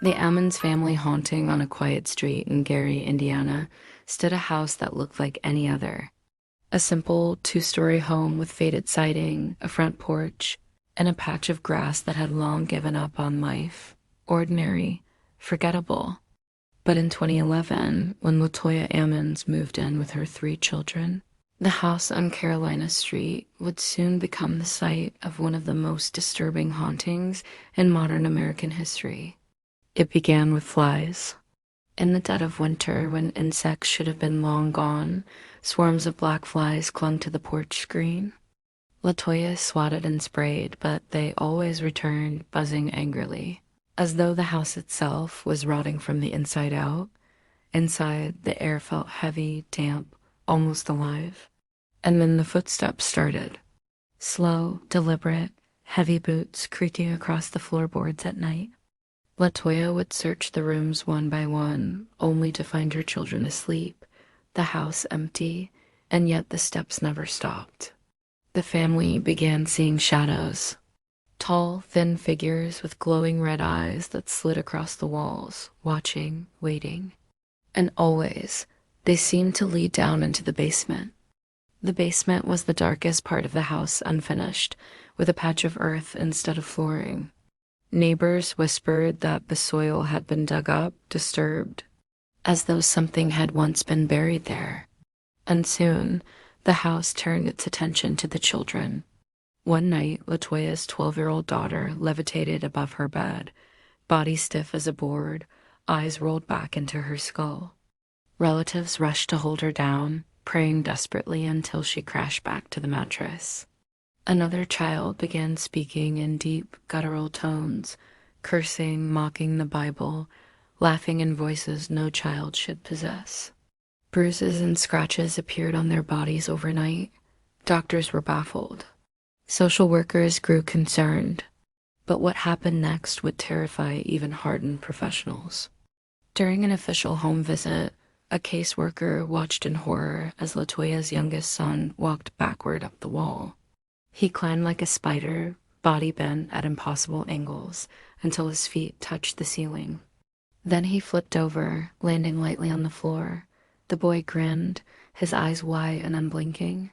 The Ammons Family Haunting on a quiet street in Gary, Indiana, stood a house that looked like any other. A simple two-story home with faded siding, a front porch, and a patch of grass that had long given up on life. Ordinary, forgettable. But in 2011, when Latoya Ammons moved in with her three children, the house on Carolina Street would soon become the site of one of the most disturbing hauntings in modern American history. It began with flies. In the dead of winter, when insects should have been long gone, swarms of black flies clung to the porch screen. Latoya swatted and sprayed, but they always returned, buzzing angrily, as though the house itself was rotting from the inside out. Inside, the air felt heavy, damp, almost alive. And then the footsteps started. Slow, deliberate, heavy boots creaking across the floorboards at night. Latoya would search the rooms one by one, only to find her children asleep, the house empty, and yet the steps never stopped. The family began seeing shadows. Tall, thin figures with glowing red eyes that slid across the walls, watching, waiting. And always, they seemed to lead down into the basement. The basement was the darkest part of the house, unfinished, with a patch of earth instead of flooring. Neighbors whispered that the soil had been dug up, disturbed, as though something had once been buried there. And soon, the house turned its attention to the children. One night, Latoya's 12-year-old daughter levitated above her bed, body stiff as a board, eyes rolled back into her skull. Relatives rushed to hold her down, praying desperately until she crashed back to the mattress. Another child began speaking in deep, guttural tones, cursing, mocking the Bible, laughing in voices no child should possess. Bruises and scratches appeared on their bodies overnight. Doctors were baffled. Social workers grew concerned. But what happened next would terrify even hardened professionals. During an official home visit, a caseworker watched in horror as Latoya's youngest son walked backward up the wall. He climbed like a spider, body bent at impossible angles, until his feet touched the ceiling. Then he flipped over, landing lightly on the floor. The boy grinned, his eyes wide and unblinking.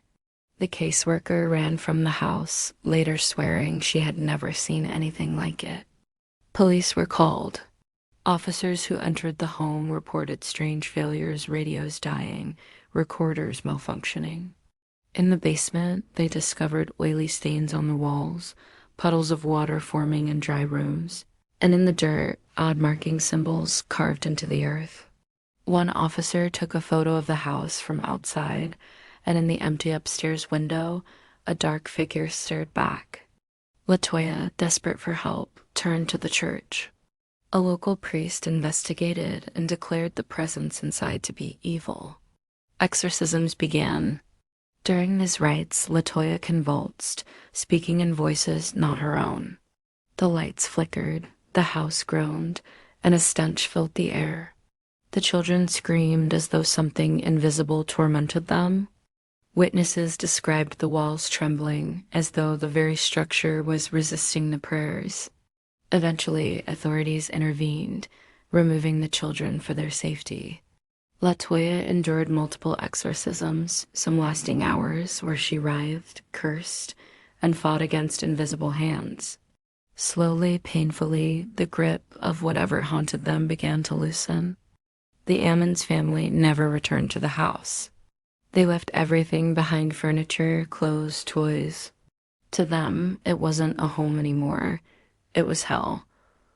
The caseworker ran from the house, later swearing she had never seen anything like it. Police were called. Officers who entered the home reported strange failures, radios dying, recorders malfunctioning. In the basement, they discovered oily stains on the walls, puddles of water forming in dry rooms, and in the dirt, odd marking symbols carved into the earth. One officer took a photo of the house from outside, and in the empty upstairs window, a dark figure stared back. Latoya, desperate for help, turned to the church. A local priest investigated and declared the presence inside to be evil. Exorcisms began. During these rites, Latoya convulsed, speaking in voices not her own. The lights flickered, the house groaned, and a stench filled the air. The children screamed as though something invisible tormented them. Witnesses described the walls trembling, as though the very structure was resisting the prayers. Eventually, authorities intervened, removing the children for their safety. Latoya endured multiple exorcisms, some lasting hours, where she writhed, cursed, and fought against invisible hands. Slowly, painfully, the grip of whatever haunted them began to loosen. The Ammons family never returned to the house. They left everything behind: furniture, clothes, toys. To them, it wasn't a home anymore. It was hell.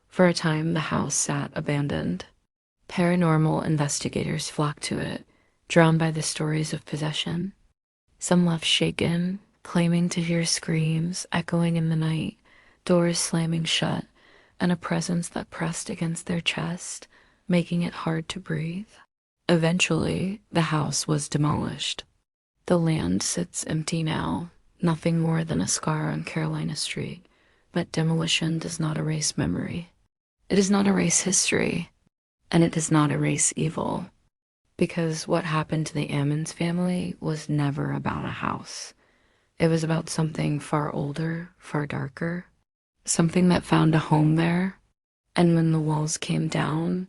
For a time, the house sat abandoned. Paranormal investigators flocked to it, drawn by the stories of possession. Some left shaken, claiming to hear screams echoing in the night, doors slamming shut, and a presence that pressed against their chest, making it hard to breathe. Eventually, the house was demolished. The land sits empty now, nothing more than a scar on Carolina Street. But demolition does not erase memory. It does not erase history. And it does not erase evil. Because what happened to the Ammons family was never about a house. It was about something far older, far darker. Something that found a home there, And when the walls came down,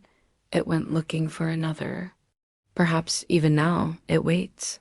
it went looking for another. Perhaps even now it waits.